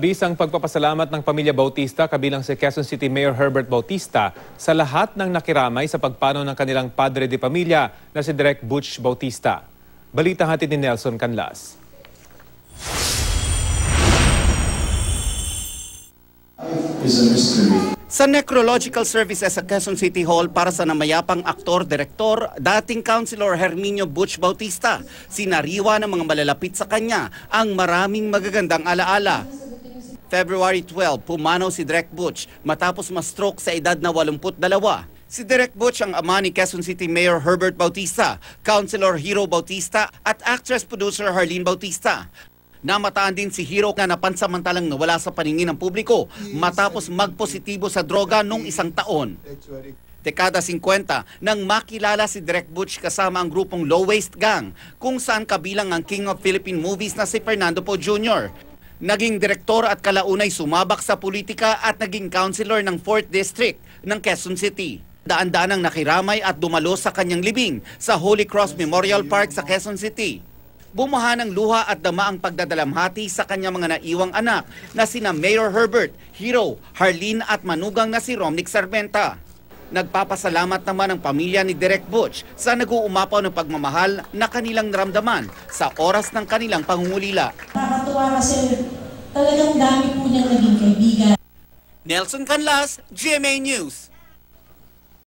Bisang pagpapasalamat ng pamilya Bautista kabilang si Quezon City Mayor Herbert Bautista sa lahat ng nakiramay sa pagpanaw ng kanilang padre de pamilya na si Direk Butch Bautista. Balita hatid ni Nelson Canlas. Sa necrological services sa Quezon City Hall para sa namayapang aktor-direktor, dating Councilor Herminio Butch Bautista, sinariwa ng mga malalapit sa kanya ang maraming magagandang alaala. February 12, pumanaw si Direk Butch matapos ma-stroke sa edad na 82. Si Direk Butch ang ama ni Quezon City Mayor Herbert Bautista, Councilor Hero Bautista at actress-producer Harleen Bautista. Namataan din si Hero na napansamantalang nawala sa paningin ng publiko matapos magpositibo sa droga noong 1 taon. Dekada 50 nang makilala si Direk Butch kasama ang grupong Low Waist Gang kung saan kabilang ang King of Philippine Movies na si Fernando Poe Jr. Naging direktor at kalaunay sumabak sa politika at naging councilor ng 4th District ng Quezon City. Daan-daanang nakiramay at dumalo sa kanyang libing sa Holy Cross Memorial Park sa Quezon City. Bumaha ng luha at dama ang pagdadalamhati sa kanyang mga naiwang anak na sina Mayor Herbert, Hero, Harleen at manugang na si Romnick Sarmenta. Nagpapasalamat naman ang pamilya ni Direk Butch sa nag-uumapaw ng pagmamahal na kanilang naramdaman sa oras ng kanilang pangungulila. Nakakatuwa kasi talagang dami po niyang naging kaibigan. Nelson Canlas, GMA News.